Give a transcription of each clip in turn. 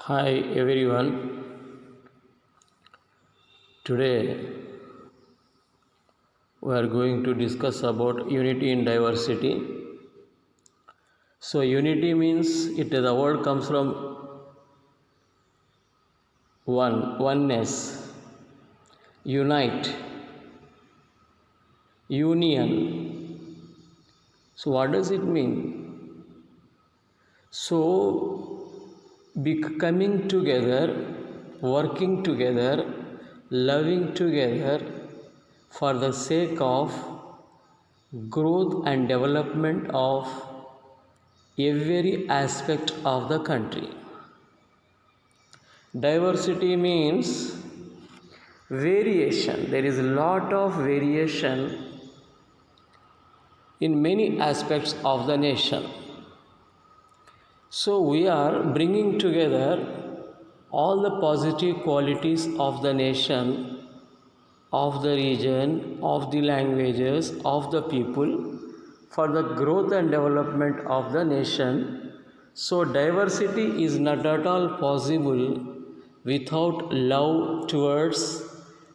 Hi everyone. Today we are going to discuss about unity in diversity. So unity means the word comes from oneness, unite, union. So what does it mean? So coming together, working together, loving together for the sake of growth and development of every aspect of the country. Diversity means variation. There is a lot of variation in many aspects of the nation. So we are bringing together all the positive qualities of the nation, of the region, of the languages, of the people for the growth and development of the nation. So diversity is not at all possible without love towards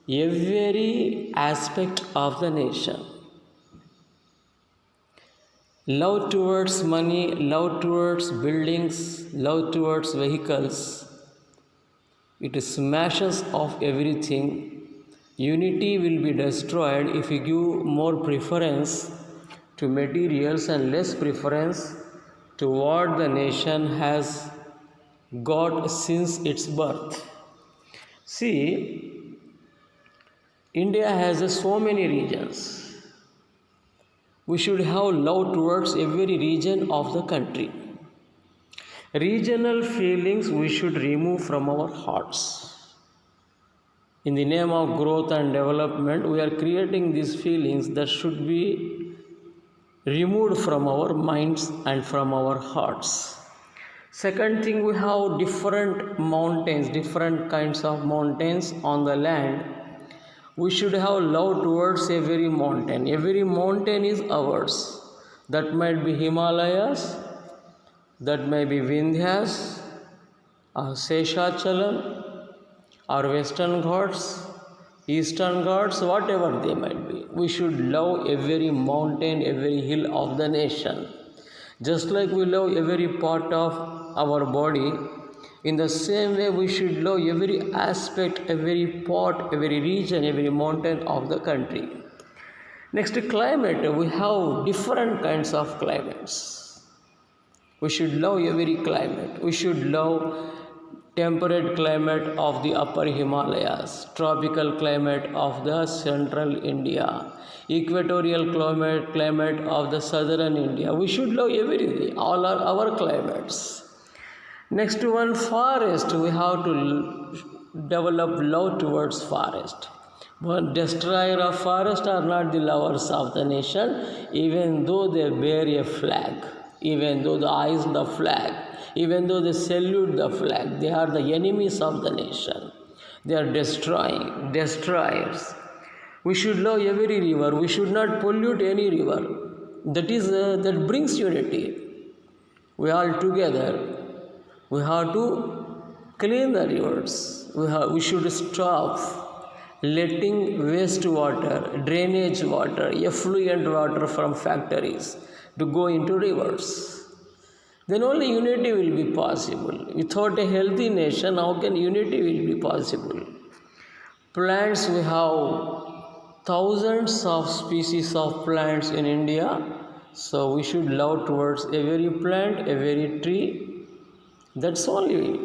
every aspect of the nation. Love towards money, love towards buildings, love towards vehicles. It smashes off everything. Unity will be destroyed if we give more preference to materials and less preference to what the nation has got since its birth. See, India has so many regions. We should have love towards every region of the country. Regional feelings we should remove from our hearts. In the name of growth and development, we are creating these feelings that should be removed from our minds and from our hearts. Second thing, we have different mountains, different kinds of mountains on the land. We should have love towards every mountain. Every mountain is ours. That might be Himalayas, that may be Vindhyas, or Seshachalam, or Western Ghats, Eastern Ghats, whatever they might be. We should love every mountain, every hill of the nation. Just like we love every part of our body, in the same way we should love every aspect, every part, every region, every mountain of the country. Next, climate. We have different kinds of climates. We should love every climate. We should love temperate climate of the upper Himalayas, tropical climate of the central India, equatorial climate of the southern India. We should love everything. All are our climates. Next one, forest. We have to develop love towards forest. But destroyer of forest are not the lovers of the nation, even though they bear a flag, even though they hoist the flag, even though they salute the flag. They are the enemies of the nation. They are destroyers. We should love every river. We should not pollute any river. That brings unity. We all together. We have to clean the rivers. We should stop letting wastewater, drainage water, effluent water from factories to go into rivers. Then only unity will be possible. Without a healthy nation, how can unity will be possible? Plants, we have thousands of species of plants in India. So we should love towards every plant, every tree. That's only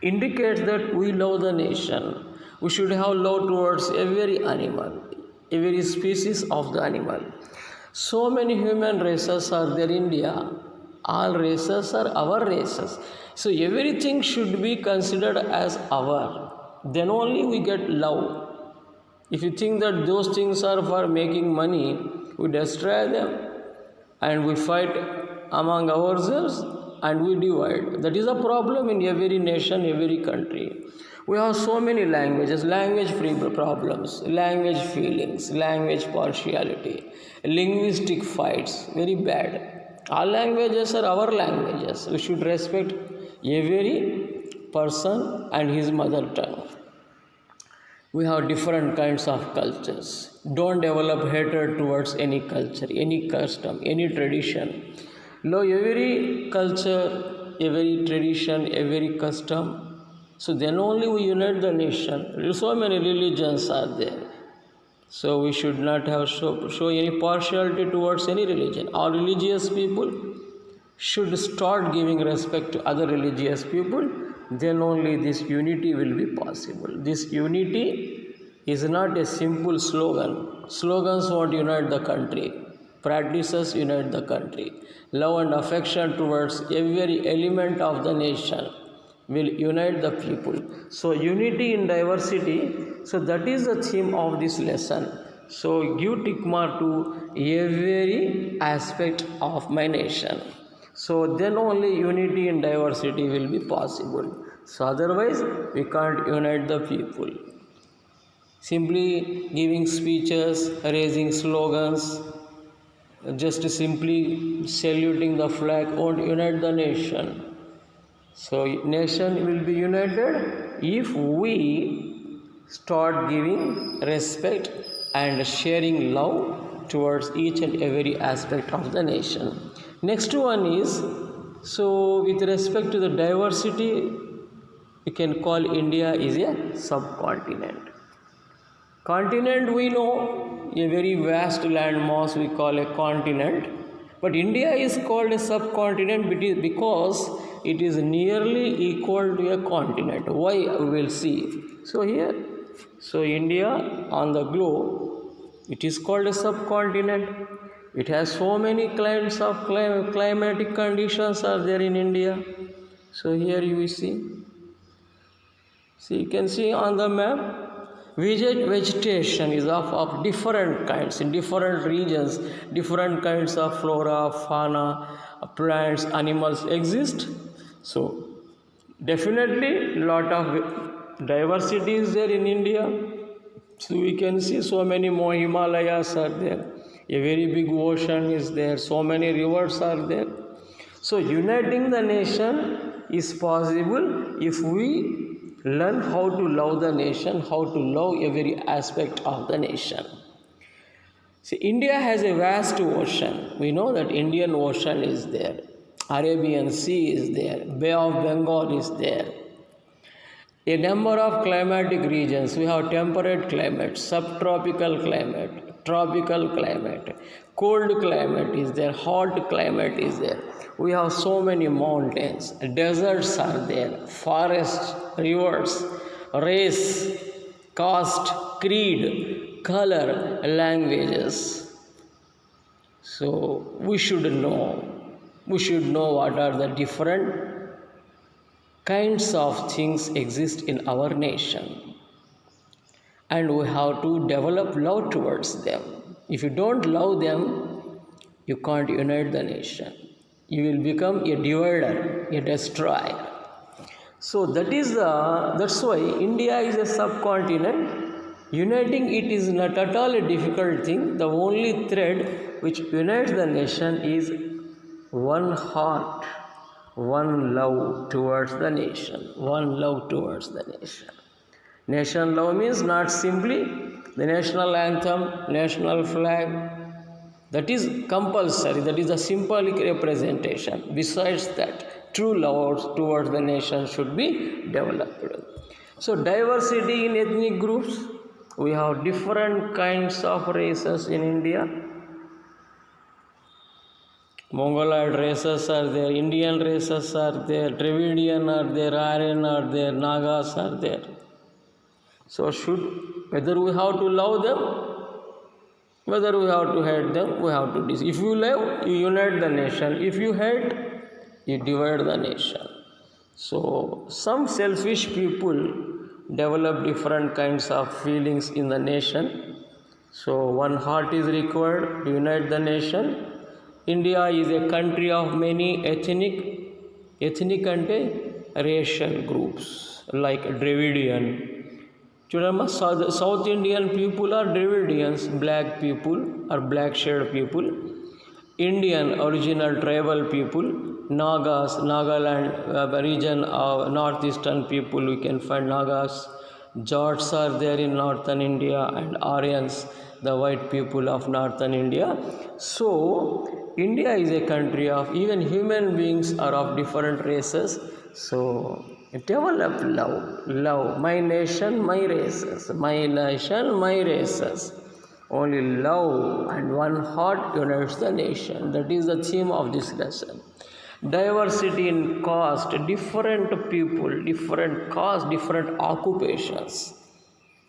indicates that we love the nation. We should have love towards every animal, every species of the animal. So many human races are there in India. All races are our races. So everything should be considered as our. Then only we get love. If you think that those things are for making money, we destroy them and we fight among ourselves and we divide. That is a problem in every nation, every country. We have so many languages, language problems, language feelings, language partiality, linguistic fights, very bad. All languages are our languages. We should respect every person and his mother tongue. We have different kinds of cultures. Don't develop hatred towards any culture, any custom, any tradition. Love every culture, every tradition, every custom. So then only we unite the nation. So many religions are there. So we should not have show any partiality towards any religion. All religious people should start giving respect to other religious people. Then only this unity will be possible. This unity is not a simple slogan. Slogans won't unite the country. Practices unite the country. Love and affection towards every element of the nation will unite the people. So unity in diversity. So that is the theme of this lesson. So give tick mark to every aspect of my nation. So then only unity in diversity will be possible. So otherwise we can't unite the people. Simply giving speeches, raising slogans, just simply saluting the flag won't unite the nation. So nation will be united if we start giving respect and sharing love towards each and every aspect of the nation. Next one is, so with respect to the diversity, we can call India is a subcontinent. Continent we know, a very vast landmass we call a continent, but India is called a subcontinent because it is nearly equal to a continent. Why? We will see. So here, so India on the globe, it is called a subcontinent. It has so many kinds of climatic conditions are there in India. So here you will see. So you can see on the map, vegetation is of different kinds in different regions. Different kinds of flora, fauna, plants, animals exist. So definitely lot of diversity is there in India. So we can see so many more Himalayas are there. A very big ocean is there. So many rivers are there. So uniting the nation is possible if we learn how to love the nation, how to love every aspect of the nation. See, India has a vast ocean. We know that Indian Ocean is there. Arabian Sea is there. Bay of Bengal is there. A number of climatic regions. We have temperate climate, subtropical climate, tropical climate, cold climate is there, hot climate is there. We have so many mountains, deserts are there, forests, rivers, race, caste, creed, color, languages. So we should know what are the different kinds of things exist in our nation, and we have to develop love towards them. If you don't love them, you can't unite the nation. You will become a divider, a destroyer. So that's why India is a subcontinent. Uniting it is not at all a difficult thing. The only thread which unites the nation is one heart, one love towards the nation, one love towards the nation. Nation love means not simply the national anthem, national flag. That is compulsory, that is a symbolic representation. Besides that, true love towards the nation should be developed. So diversity in ethnic groups, we have different kinds of races in India. Mongoloid races are there, Indian races are there, Dravidian are there, Aryan are there, Nagas are there. So whether we have to love them, whether we have to hate them, we have to disagree. If you love, you unite the nation. If you hate, you divide the nation. So some selfish people develop different kinds of feelings in the nation. So one heart is required to unite the nation. India is a country of many ethnic and racial groups like Dravidian. South Indian people are Dravidians, black people or black shaded people. Indian original tribal people, Nagas, Nagaland region of northeastern people, we can find Nagas. Jats are there in northern India, and Aryans, the white people of northern India. So India is a country of even human beings are of different races. So develop love. My nation, my races. My nation, my races. Only love and one heart unites the nation. That is the theme of this lesson. Diversity in caste, different people, different caste, different occupations.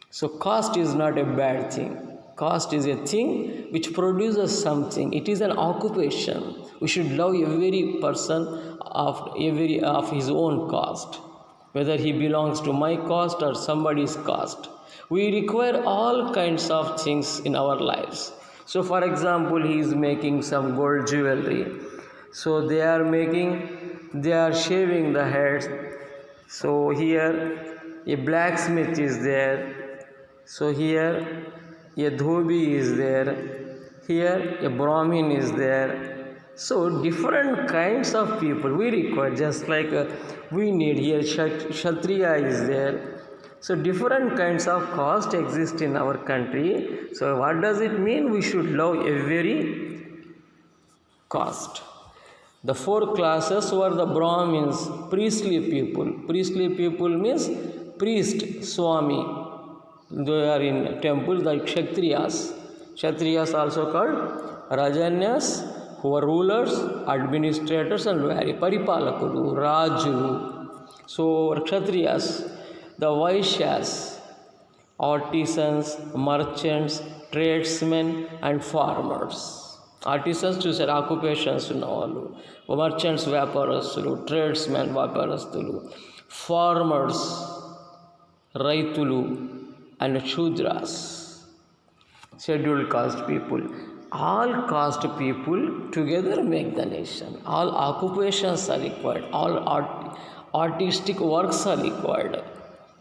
So caste is not a bad thing. Caste is a thing which produces something. It is an occupation. We should love every person of his own caste, whether he belongs to my caste or somebody's caste. We require all kinds of things in our lives. So for example, he is making some gold jewelry. So they are shaving the heads. So here a blacksmith is there. So here a dhobi is there. Here a brahmin is there. So different kinds of people we require, just like we need here kshatriya is there. So different kinds of caste exist in our country. So what does it mean? We should love every caste. The four classes were the Brahmins, priestly people. Priestly people means priest, Swami. They are in temples like Kshatriyas. Kshatriyas also called Rajanyas, who are rulers, administrators and Paripalakulu, Raju. So Kshatriyas, the Vaishyas, artisans, merchants, tradesmen and farmers. Artisans చూసారు occupations ఉన్నవాళ్ళు, merchants వ్యాపారస్తులు, tradesmen వ్యాపారస్తులు, farmers రైతులు and Shudras scheduled cost people. All caste people together make the nation. All occupations are required. All artistic works are required.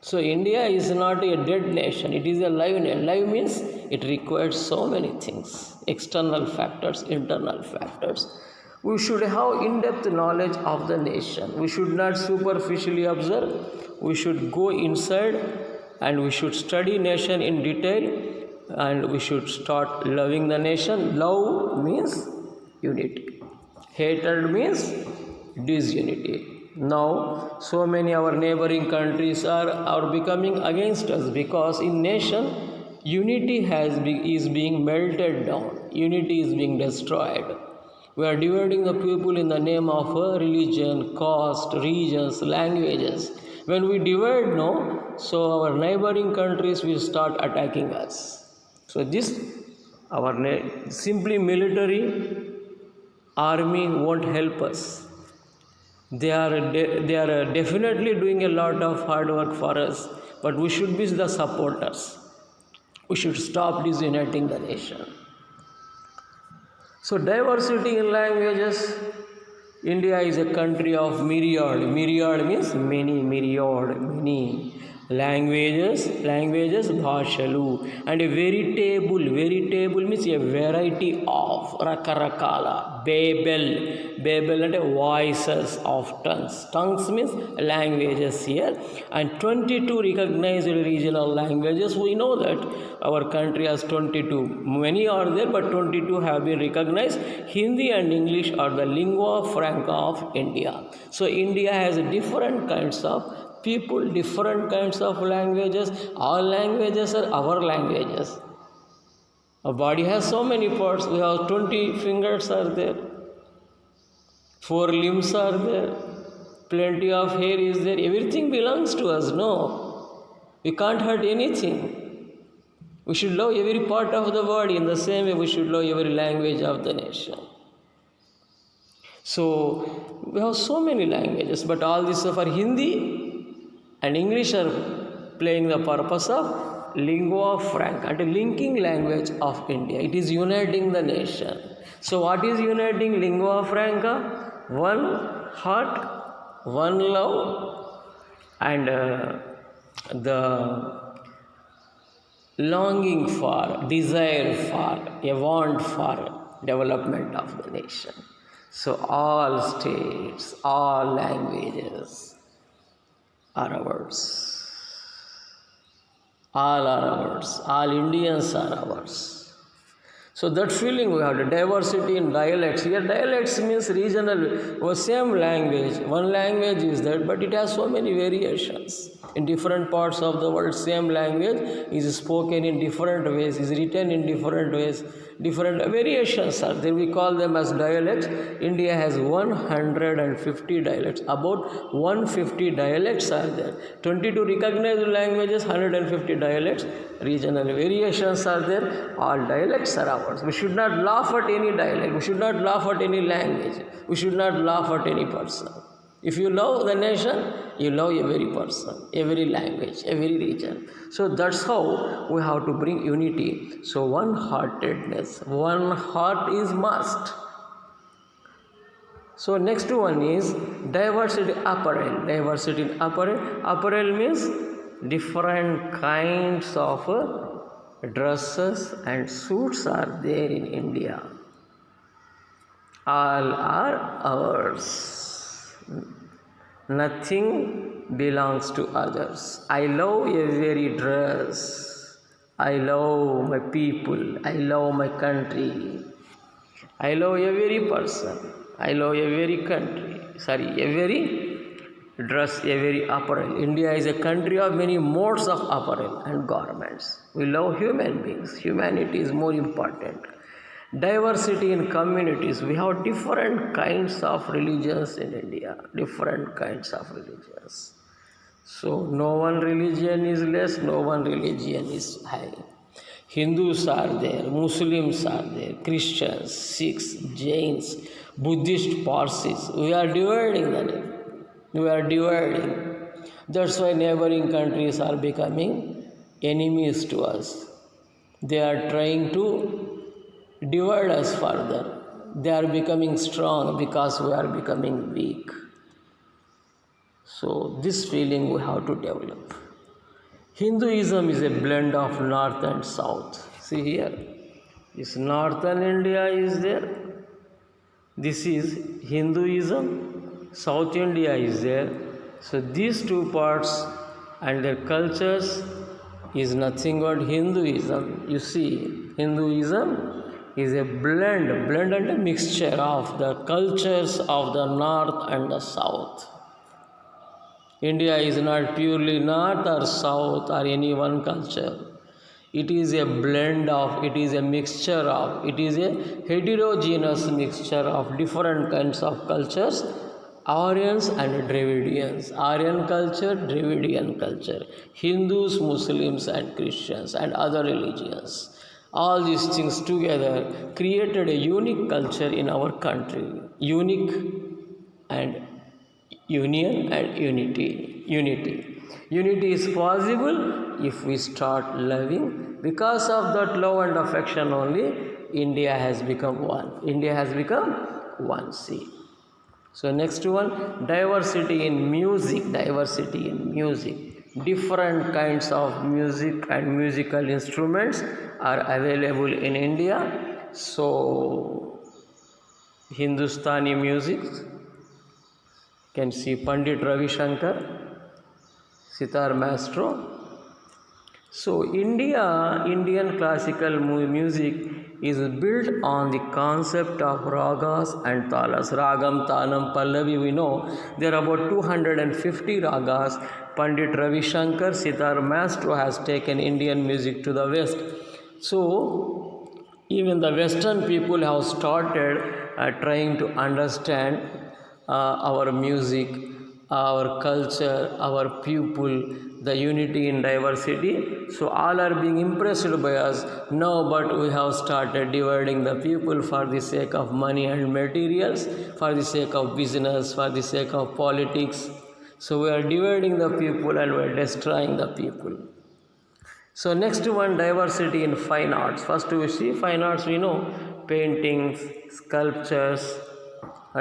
So India is not a dead nation, it is a live nation. Live means it requires so many things, external factors, internal factors. We should have in-depth knowledge of the nation. We should not superficially observe. We should go inside and we should study nation in detail, and we should start loving the nation. Love means unity. Hatred means disunity. Now so many our neighboring countries are becoming against us, because in nation unity is being melted down, unity is being destroyed. We are dividing the people in the name of religion, caste, regions, languages. When we divide, no, so our neighboring countries will start attacking us. So this our simply military army won't help us. They are definitely doing a lot of hard work for us, but we should be the supporters. We should stop disuniting the nation. So diversity in languages. India is a country of myriad. Myriad means many, myriad, many. Languages, bhashalu. And a veritable means a variety of, rakarakala, babel and voices of tongues means languages here, and 22 recognized regional languages. We know that our country has 22, many are there, but 22 have been recognized. Hindi and English are the lingua franca of India. So India has different kinds of people, different kinds of languages. All languages are our languages. Our body has so many parts. We have 20 fingers are there, 4 limbs are there, plenty of hair is there. Everything belongs to us. No, we can't hurt anything. We should love every part of the body. In the same way, we should love every language of the nation. So we have so many languages, but all this for Hindi and English are playing the purpose of lingua franca, and a linking language of India. It is uniting the nation. So what is uniting lingua franca? One heart, one love, and the longing for, desire for, a want for development of the nation. So all states, all languages are ours. All are ours. All Indians are ours. So that feeling we have, the diversity in dialects. Here dialects means regional, or same language. One language is that, but it has so many variations. In different parts of the world, same language is spoken in different ways, is written in different ways. Different variations are there. We call them as dialects. India has 150 dialects. About 150 dialects are there. 22 recognized languages, 150 dialects. Regional variations are there. All dialects are ours. We should not laugh at any dialect. We should not laugh at any language. We should not laugh at any person. If you love the nation, you love every person, every language, every region. So that's how we have to bring unity. So one-heartedness, one heart is must. So next one is diversity apparel. Diversity in apparel. Apparel means different kinds of dresses and suits are there in India. All are ours. Nothing belongs to others. I love every dress. I love my people. I love my country. I love every person. I love every country. Every dress, every apparel. India is a country of many modes of apparel and garments. We love human beings. Humanity is more important. Diversity in communities. We have different kinds of religions in India. Different kinds of religions. So no one religion is less, no one religion is high. Hindus are there, Muslims are there, Christians, Sikhs, Jains, Buddhist, Parsis. We are dividing them. We are dividing. That's why neighboring countries are becoming enemies to us. They are trying to divide us further. They are becoming strong because we are becoming weak. So this feeling we have to develop. Hinduism is a blend of north and south. See here, this northern India is there. This is Hinduism. South India is there. So these two parts and their cultures is nothing but Hinduism. You see, Hinduism is a blend and a mixture of the cultures of the north and the south. India is not purely north or south or any one culture. It is a blend of, it is a mixture of, it is a heterogeneous mixture of different kinds of cultures, Aryans and Dravidians. Aryan culture, Dravidian culture, Hindus, Muslims and Christians and other religions. All these things together created a unique culture in our country. Unique and union and unity. Unity is possible if we start loving. Because of that love and affection only, India has become one. India has become one. See. So next one, diversity in music. Diversity in music. Different kinds of music and musical instruments are available in India. So Hindustani music, can see Pandit Ravi Shankar, sitar maestro. So Indian classical music is built on the concept of ragas and talas. Ragam, Tanam, Pallavi, we know there are about 250 ragas. Pandit Ravi Shankar, sitar maestro, has taken Indian music to the West. So even the Western people have started trying to understand our music, our culture, our people, the unity in diversity. So all are being impressed by us now, but we have started dividing the people for the sake of money and materials, for the sake of business, for the sake of politics. So we are dividing the people and we are destroying the people. So next one, diversity in fine arts. First we see fine arts, we know paintings, sculptures,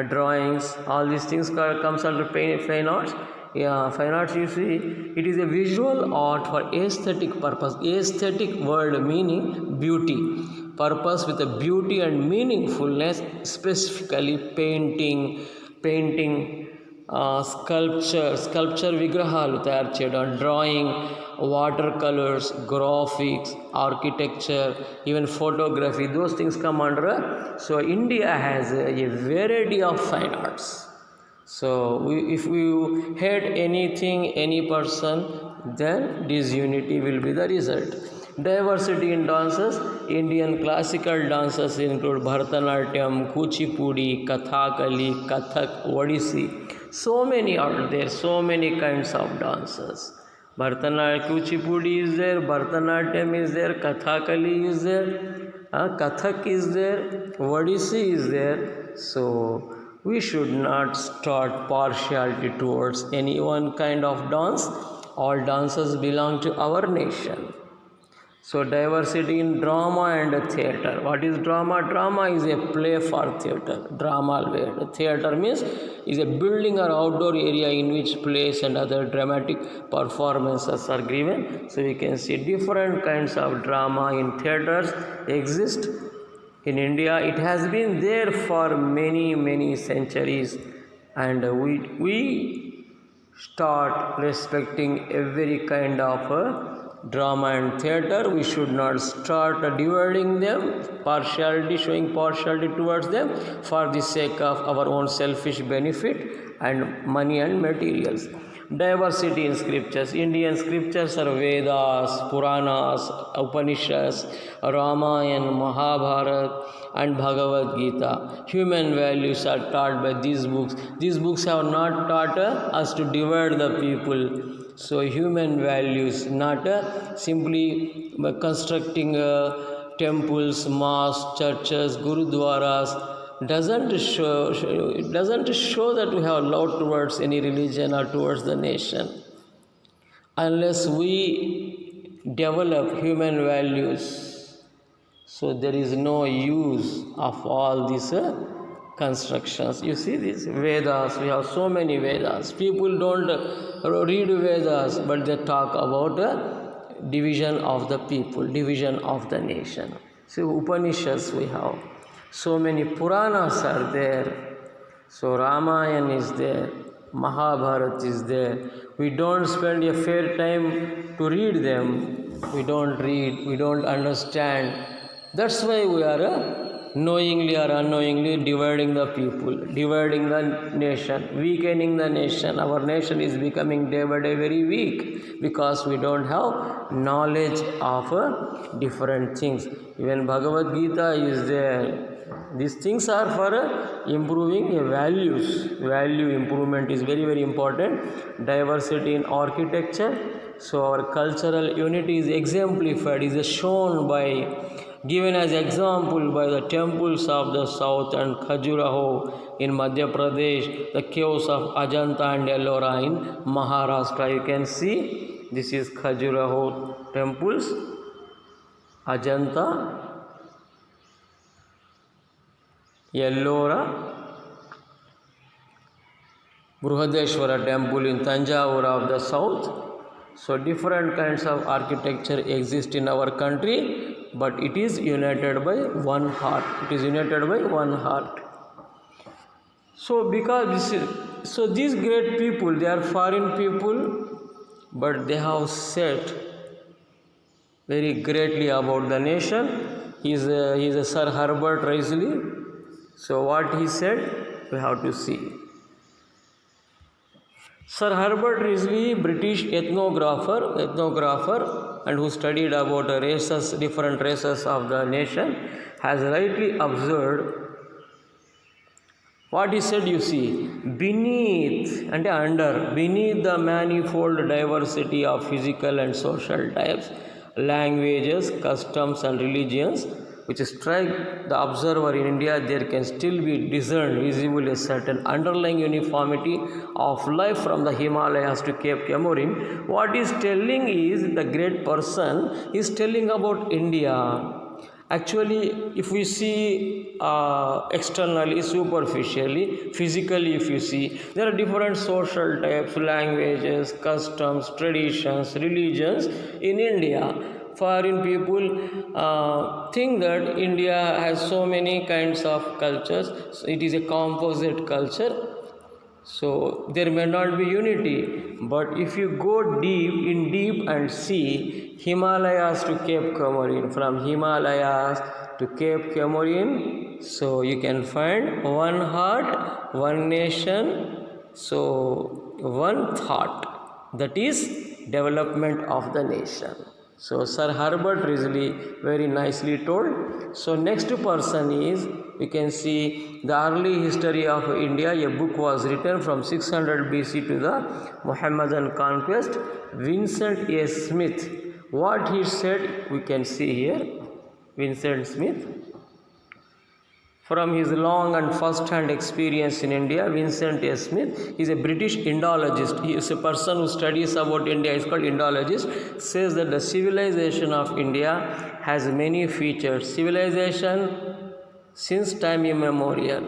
drawings, all these things comes under fine arts. Yeah, fine arts, you see, it is a visual art for aesthetic purpose. Aesthetic word meaning beauty. purpose with a beauty and meaningfulness, specifically painting, sculpture విగ్రహాలు తయారు చేయడం, drawing, water colours, graphics, architecture, even photography, those things come under. So India has a variety of fine arts. So if we hate anything, any person, then disunity will be the result. Diversity in dances. Indian classical dances include Bharatanatyam, Kuchipudi, Kathakali, Kathak, Odissi. So many are there, so many kinds of dances. Bharatanatyam, Kuchipudi is there, Bharatanatyam is there, Kathakali is there, Kathak is there, Odissi is there. So we should not start partiality towards any one kind of dance. All dances belong to our nation. So diversity in drama and theatre. What is drama? Drama is a play for theatre. Drama word. Theatre means is a building or outdoor area in which plays and other dramatic performances are given. So we can see different kinds of drama in theatres exist in India. It has been there for many centuries, and we start respecting every kind of drama and theatre. We should not start dividing them, showing partiality towards them for the sake of our own selfish benefit and money and materials. Diversity in scriptures. Indian scriptures are Vedas, Puranas, Upanishads, Ramayana, Mahabharata and Bhagavad Gita. Human values are taught by these books. These books have not taught us to divide the people. So human values, not simply constructing temples, mosques, churches, gurudwaras, doesn't show that we have love towards any religion or towards the nation. Unless we develop human values, so there is no use of all these constructions. You see these Vedas, we have so many Vedas. People don't read Vedas, but they talk about division of the people, division of the nation. So Upanishads we have. So many Puranas are there. So Ramayana is there, Mahabharata is there. We don't spend a fair time to read them. We don't read, we don't understand. That's why we are knowingly or unknowingly dividing the people, dividing the nation, weakening the nation. Our nation is becoming day by day very weak because we don't have knowledge of different things. Even Bhagavad Gita is there. These things are for improving values. Value improvement is very important. Diversity in architecture. So our cultural unity is exemplified, is shown by, given as example by the temples of the south and Khajuraho in Madhya Pradesh, the caves of Ajanta and Ellora in Maharashtra. You can see this is Khajuraho temples, Ajanta, Ellora, Brihadeshwara temple in Tanjavur of the south. So different kinds of architecture exist in our country, but it is united by one heart. It is united by one heart. So these great people, they are foreign people, but they have said very greatly about the nation. He is a Sir Herbert Risley. So what he said, we have to see. Sir Herbert Risley, British ethnographer, and who studied about different races of the nation, has rightly observed what he said. You see, beneath the manifold diversity of physical and social types, languages, customs and religions which strike the observer in India, there can still be discerned visible a certain underlying uniformity of life from the Himalayas to Cape Comorin. What he is telling is, the great person is telling about India. Actually, if we see externally, superficially, physically, if you see, there are different social types, languages, customs, traditions, religions in India. Foreign people think that India has so many kinds of cultures, so it is a composite culture, so there may not be unity. But if you go deep and see Himalayas to Cape Comorin, from Himalayas to Cape Comorin, so you can find one heart, one nation, so one thought, that is development of the nation. So Sir Herbert Risley very nicely told. So next person is, we can see the early history of India. A book was written from 600 BC to the Mohammedan conquest. Vincent A. Smith. What he said we can see here. Vincent Smith. From his long and first-hand experience in India, Vincent A. Smith is a British Indologist. He is a person who studies about India. He is called Indologist. Says that the civilization of India has many features. Civilization since time immemorial.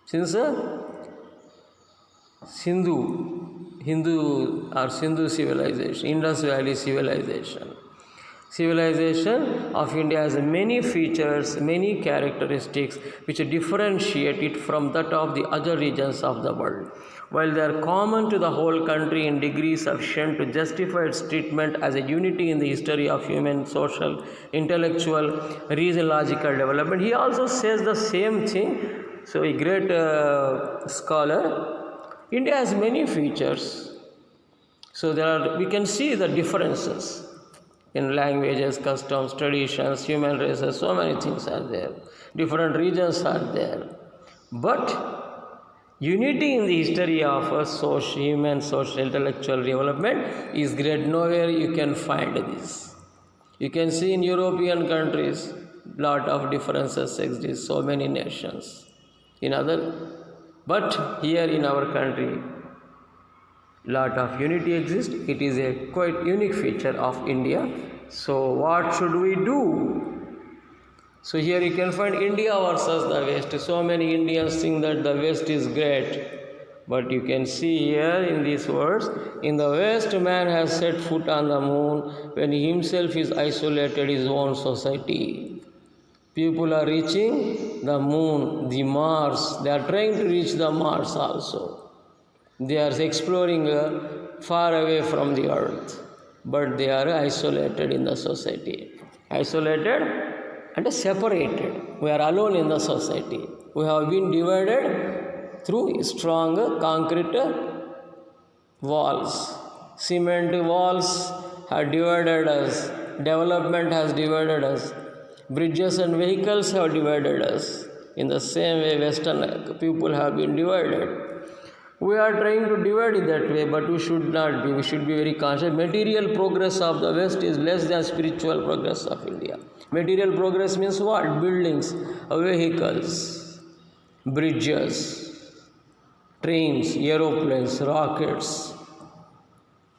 Since Hindu or Sindhu civilization, Indus Valley civilization. Civilization of India has many features, many characteristics which differentiate it from that of the other regions of the world. While they are common to the whole country in degree sufficient to justify its treatment as a unity in the history of human, social, intellectual, reason-logical development, he also says the same thing. So a great scholar, India has many features. So we can see the differences in languages, customs, traditions, human races, so many things are there. Different regions are there. But unity in the history of human, social, intellectual development is great. Nowhere you can find this. You can see in European countries, lot of differences exist, so many nations. But here in our country, lot of unity exists. It is a quite unique feature of India. So what should we do? So here you can find India versus the West. So many Indians think that the West is great. But you can see here in these words, in the West man has set foot on the moon when he himself is isolated his own society. People are reaching the moon, the Mars. They are trying to reach the Mars also. They are exploring far away from the earth, but they are isolated in the society. Isolated and separated. We are alone in the society. We have been divided through strong concrete walls. Cement walls have divided us. Development has divided us. Bridges and vehicles have divided us. In the same way, Western people have been divided. We are trying to divide it that way, but we should not be. We should be very conscious. Material progress of the West is less than spiritual progress of India. Material progress means what? Buildings, vehicles, bridges, trains, aeroplanes, rockets,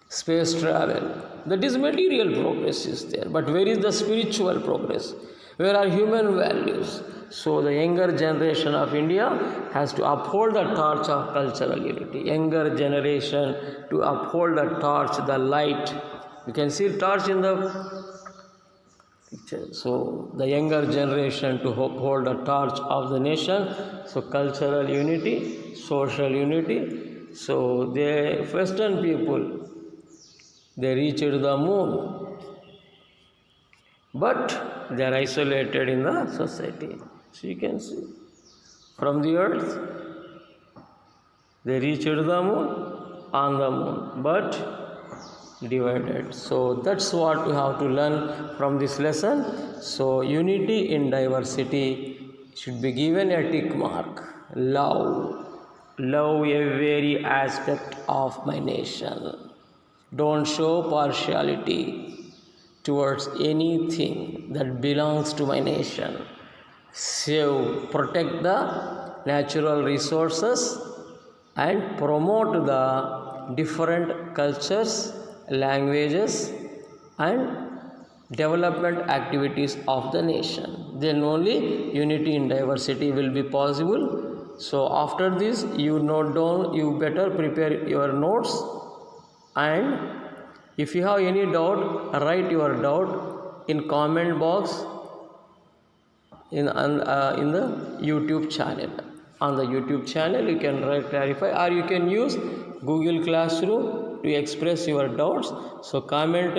space travel. That is material progress is there. But where is the spiritual progress? Where are human values? So the younger generation of India has to uphold the torch of cultural unity. Younger generation to uphold the torch, the light. You can see torch in the picture. So the younger generation to uphold the torch of the nation. So cultural unity, social unity. So the Western people, they reached the moon. But they are isolated in the society. So you can see from the earth they reached the moon, on the moon, but divided. So that's what we have to learn from this lesson. So unity in diversity should be given a tick mark. Love every aspect of my nation. Don't show partiality towards anything that belongs to my nation. Protect the natural resources and promote the different cultures, languages and development activities of the nation. Then only unity in diversity will be possible. So after this, you note down, you better prepare your notes and If you have any doubt, write your doubt in comment box in the YouTube channel. On the YouTube channel, you can clarify, or you can use Google Classroom to express your doubts. So comment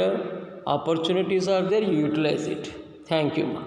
opportunities are there, you utilize it. Thank you, ma.